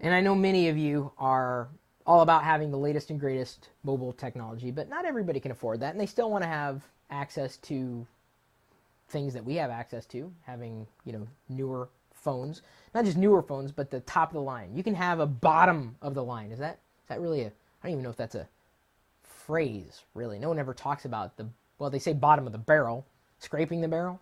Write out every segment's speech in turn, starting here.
And I know many of you are all about having the latest and greatest mobile technology, but not everybody can afford that, and they still want to have access to things that we have access to, having, newer phones. Not just newer phones, but the top of the line. You can have a bottom of the line. Is that really I don't even know if that's a phrase, really. No one ever talks about they say bottom of the barrel, scraping the barrel.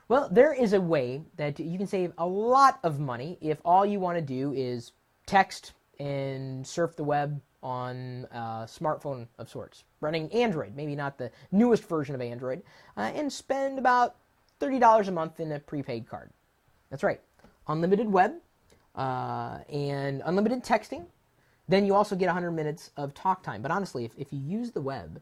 Well, there is a way that you can save a lot of money if all you want to do is text and surf the web on a smartphone of sorts, running Android, maybe not the newest version of Android, and spend about $30 a month in a prepaid card. That's right, unlimited web and unlimited texting. Then you also get 100 minutes of talk time. But honestly, if you use the web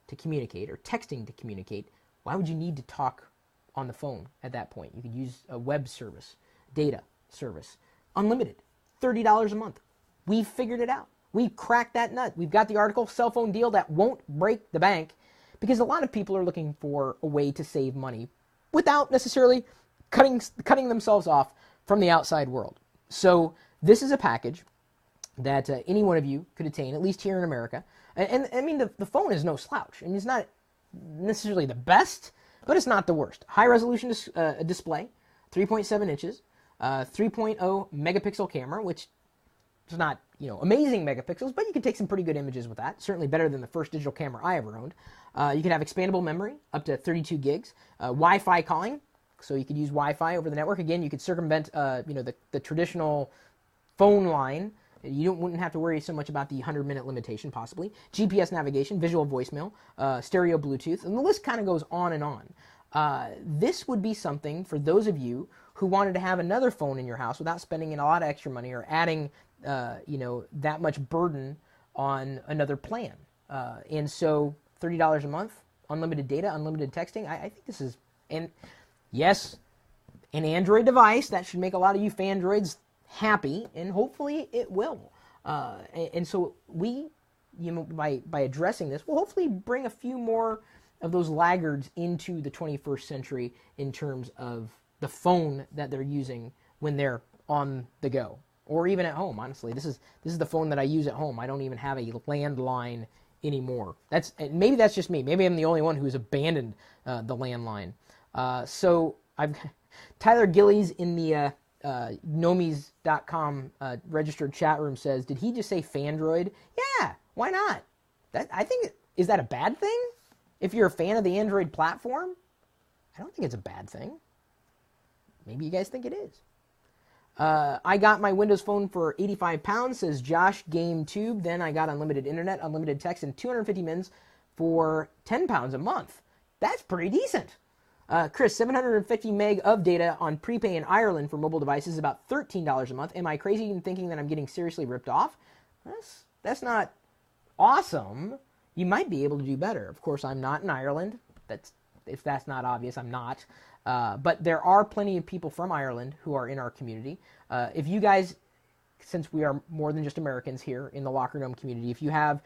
to communicate or texting to communicate, why would you need to talk on the phone at that point? You could use a web service, data service, unlimited, $30 a month. We've figured it out. We've cracked that nut. We've got the article, cell phone deal that won't break the bank, because a lot of people are looking for a way to save money without necessarily cutting themselves off from the outside world. So this is a package that any one of you could attain, at least here in America. And I mean, the phone is no slouch. I mean, it's not necessarily the best, but it's not the worst. High resolution display, 3.7 inches, 3.0 megapixel camera, which is not, amazing megapixels, but you can take some pretty good images with that. Certainly better than the first digital camera I ever owned. You can have expandable memory, up to 32 gigs. Wi-Fi calling, so you could use Wi-Fi over the network. Again, you could circumvent, the traditional phone line. You wouldn't have to worry so much about the 100-minute limitation, possibly. GPS navigation, visual voicemail, stereo Bluetooth, and the list kind of goes on and on. This would be something for those of you who wanted to have another phone in your house without spending a lot of extra money or adding, that much burden on another plan. And so $30 a month, unlimited data, unlimited texting. I think this is, and yes, an Android device. That should make a lot of you Fandroids happy, and hopefully it will. And so we, by addressing this, will hopefully bring a few more of those laggards into the 21st century in terms of the phone that they're using when they're on the go, or even at home. Honestly, this is the phone that I use at home. I don't even have a landline anymore. Maybe that's just me. Maybe I'm the only one who's abandoned the landline. So I've Tyler Gillies in the Nomies.com registered chat room says, did he just say Fandroid? Yeah, why not? I think, is that a bad thing? If you're a fan of the Android platform, I don't think it's a bad thing. Maybe you guys think it is. I got my Windows Phone for 85 pounds, says Josh GameTube. Then I got unlimited internet, unlimited text, and 250 mins for 10 pounds a month. That's pretty decent. Chris, 750 meg of data on prepay in Ireland for mobile devices is about $13 a month. Am I crazy in thinking that I'm getting seriously ripped off? That's not awesome. You might be able to do better. Of course, I'm not in Ireland. If that's not obvious, I'm not. But there are plenty of people from Ireland who are in our community. If you guys, since we are more than just Americans here in the Locker Gnome community, if you have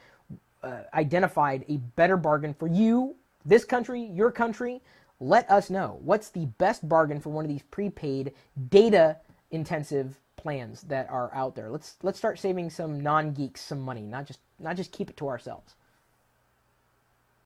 identified a better bargain for you, this country, your country, let us know. What's the best bargain for one of these prepaid data-intensive plans that are out there? Let's start saving some non-geeks some money, not just keep it to ourselves.